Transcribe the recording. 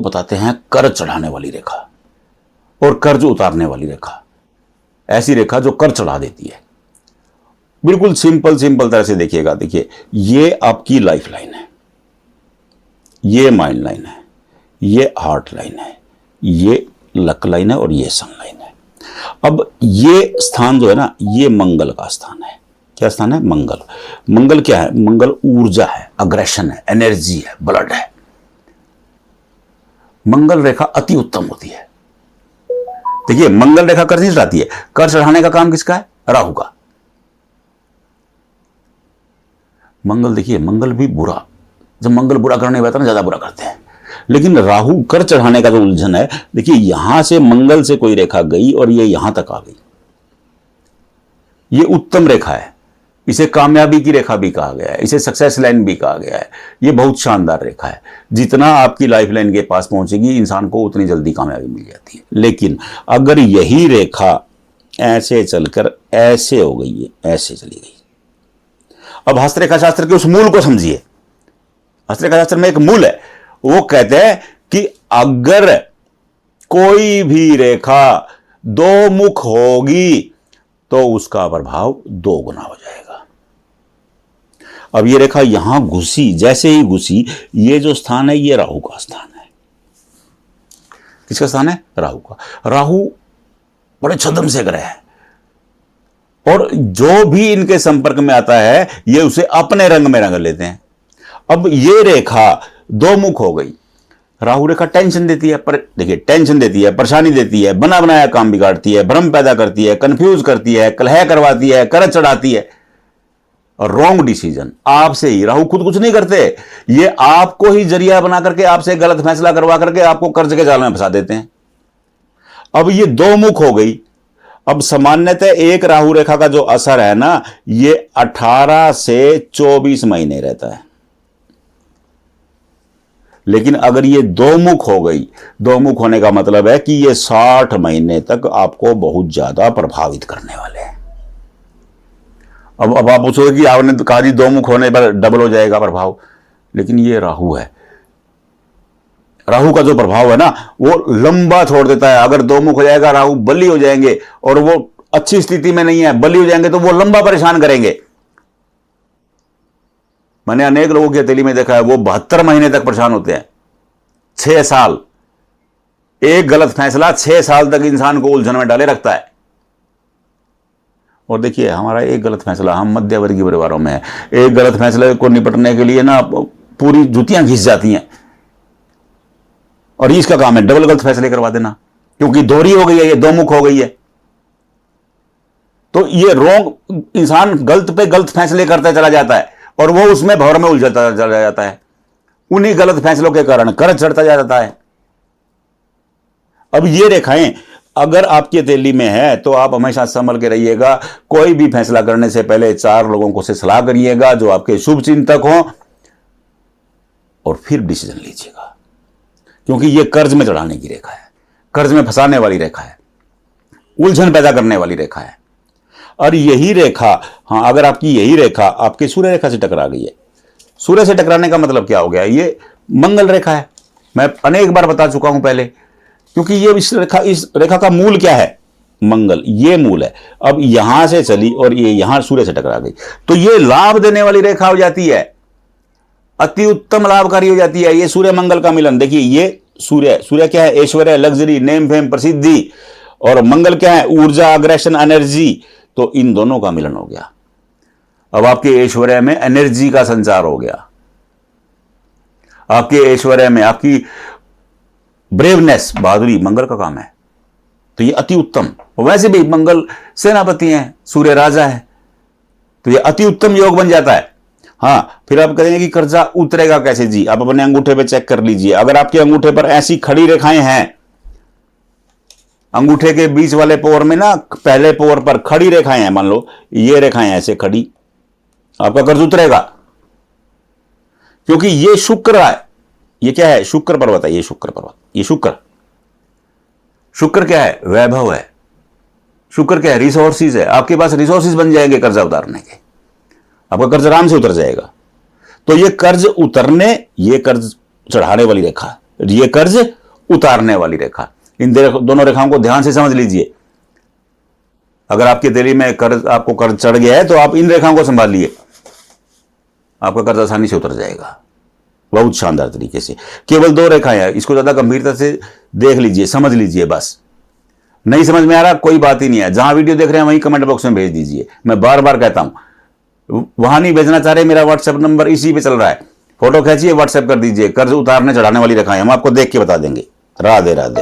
बताते हैं कर्ज चढ़ाने वाली रेखा और कर्ज उतारने वाली रेखा। ऐसी रेखा जो कर्ज चढ़ा देती है। बिल्कुल सिंपल तरह से देखिएगा। देखिए, ये आपकी लाइफ लाइन है, ये माइंड लाइन है, ये हार्ट लाइन है, ये लक लाइन है और ये सन लाइन है। अब ये स्थान जो है ना, ये मंगल का स्थान है। क्या स्थान है? मंगल। मंगल क्या है? मंगल ऊर्जा है, अग्रेशन है, एनर्जी है, ब्लड है। मंगल रेखा अति उत्तम होती है। देखिए, मंगल रेखा कर्ज नहीं चढ़ाती है। कर्ज चढ़ाने का काम किसका है? राहु का। मंगल, देखिए मंगल भी बुरा, जब मंगल बुरा करने वाला ना ज्यादा बुरा करते हैं। लेकिन राहु कर्ज चढ़ाने का जो उलझन है, देखिए यहां से मंगल से कोई रेखा गई और ये यहां तक आ गई। ये उत्तम रेखा है, इसे कामयाबी की रेखा भी कहा गया है, इसे सक्सेस लाइन भी कहा गया है। ये बहुत शानदार रेखा है। जितना आपकी लाइफ लाइन के पास पहुंचेगी इंसान को उतनी जल्दी कामयाबी मिल जाती है। लेकिन अगर यही रेखा ऐसे चलकर ऐसे हो गई है, ऐसे चली गई। अब हस्तरेखा शास्त्र के उस मूल को समझिए। हस्तरेखा शास्त्र में एक मूल है, वो कहते हैं कि अगर कोई भी रेखा दो मुख होगी तो उसका प्रभाव 2 गुना हो जाएगा। अब ये रेखा यहां घुसी, जैसे ही घुसी, ये जो स्थान है ये राहु का स्थान है। किसका स्थान है? राहु का। राहु बड़े छद्म से ग्रह है और जो भी इनके संपर्क में आता है ये उसे अपने रंग में रंग लेते हैं। अब ये रेखा 2 मुख हो गई। राहु रेखा टेंशन देती है, पर देखिए टेंशन देती है, परेशानी देती है, बना बनाया काम बिगाड़ती है, भ्रम पैदा करती है, कंफ्यूज करती है, कलह करवाती है, कर्ज चढ़ाती है और रॉन्ग डिसीजन आपसे ही। राहु खुद कुछ नहीं करते, ये आपको ही जरिया बना करके आपसे गलत फैसला करवा करके आपको कर्ज के जाल में फंसा देते हैं। अब ये 2 मुख हो गई। अब सामान्यतः एक राहु रेखा का जो असर है ना, ये 18 से 24 महीने रहता है। लेकिन अगर ये 2 मुख हो गई, 2 मुख होने का मतलब है कि ये 60 महीने तक आपको बहुत ज्यादा प्रभावित करने वाले हैं। अब आप पूछोगे कि आपने तो कहा जी 2 मुख होने पर डबल हो जाएगा प्रभाव, लेकिन ये राहु है। राहु का जो प्रभाव है ना वो लंबा छोड़ देता है। अगर 2 मुख हो जाएगा, राहु बली हो जाएंगे और वो अच्छी स्थिति में नहीं है, बली हो जाएंगे तो वो लंबा परेशान करेंगे। मैंने अनेक लोगों की हथेली में देखा है, वो 72 महीने तक परेशान होते हैं। 6 साल, एक गलत फैसला 6 साल तक इंसान को उलझन में डाले रखता है। और देखिए हमारा एक गलत फैसला, हम मध्यवर्गीय परिवारों में है, एक गलत फैसले को निपटने के लिए ना पूरी जुतियां घिस जाती हैं और इसका काम है डबल गलत फैसले करवा देना, क्योंकि दोहरी हो गई है, ये 2 मुख हो गई है। तो ये रॉन्ग इंसान गलत पे गलत फैसले करता चला जाता है और वो उसमें भंवर में उलझता चला जाता है। उन्हीं गलत फैसलों के कारण कर्ज चढ़ता जाता है। अब ये रेखाएं अगर आपकी हथेली में है तो आप हमेशा संभल के रहिएगा। कोई भी फैसला करने से पहले 4 लोगों को से सलाह करिएगा जो आपके शुभ चिंतक हों और फिर डिसीजन लीजिएगा, क्योंकि ये कर्ज में चढ़ाने की रेखा है, कर्ज में फंसाने वाली रेखा है, उलझन पैदा करने वाली रेखा है। और यही रेखा, हाँ अगर आपकी यही रेखा आपके सूर्य रेखा से टकरा गई है, सूर्य से टकराने का मतलब क्या हो गया? ये मंगल रेखा है। मैं अनेक बार बता चुका हूं पहले, क्योंकि ये इस रेखा का मूल क्या है? मंगल, ये मूल है। अब यहां से चली और ये यहां सूर्य से टकरा गई तो ये लाभ देने वाली रेखा हो जाती है, अति उत्तम लाभकारी हो जाती है। ये सूर्य मंगल का मिलन। देखिए ये सूर्य क्या है? ऐश्वर्य, लग्जरी, नेम फेम, प्रसिद्धि। और मंगल क्या है? ऊर्जा, अग्रेशन, एनर्जी। तो इन दोनों का मिलन हो गया। अब आपके ऐश्वर्य में एनर्जी का संचार हो गया, आपके ऐश्वर्य में आपकी ब्रेवनेस, बहादुरी मंगल का काम है। तो ये अति उत्तम। वैसे भी मंगल सेनापति हैं, सूर्य राजा है, तो ये अति उत्तम योग बन जाता है। हाँ, फिर आप कहेंगे कि कर्जा उतरेगा कैसे जी? आप अपने अंगूठे पे चेक कर लीजिए। अगर आपके अंगूठे पर ऐसी खड़ी रेखाएं हैं, अंगूठे के बीच वाले पोर में ना, पहले पोर पर खड़ी रेखाएं हैं, मान लो ये रेखाएं ऐसे खड़ी, आपका कर्ज उतरेगा। क्योंकि ये शुक्र है। ये क्या है? शुक्र पर्वत है। ये शुक्र पर्वत, ये शुक्र क्या है? वैभव है। शुक्र क्या है? रिसोर्सिस है। आपके पास रिसोर्सिस बन जाएंगे कर्जा उतारने के, आपका कर्ज आराम से उतर जाएगा। तो ये कर्ज उतरने, ये कर्ज चढ़ाने वाली रेखा ये कर्ज उतारने वाली रेखा। इन दोनों रेखाओं को ध्यान से समझ लीजिए। अगर आपकी दिल्ली में आपको कर्ज चढ़ गया है तो आप इन रेखाओं को संभालिए, आपका कर्ज आसानी से उतर जाएगा, बहुत शानदार तरीके से। केवल 2 रेखाएं हैं, इसको ज्यादा गंभीरता से देख लीजिए, समझ लीजिए। बस नहीं समझ में आ रहा, कोई बात ही नहीं है, जहां वीडियो देख रहे हैं वहीं कमेंट बॉक्स में भेज दीजिए। मैं बार बार कहता हूं, वहां नहीं भेजना चाह रहे, मेरा व्हाट्सएप नंबर इसी पे चल रहा है, फोटो खींचिए व्हाट्सएप कर दीजिए। कर्ज उतारने चढ़ाने वाली रेखाएं हम आपको देख के बता देंगे। राधे राधे।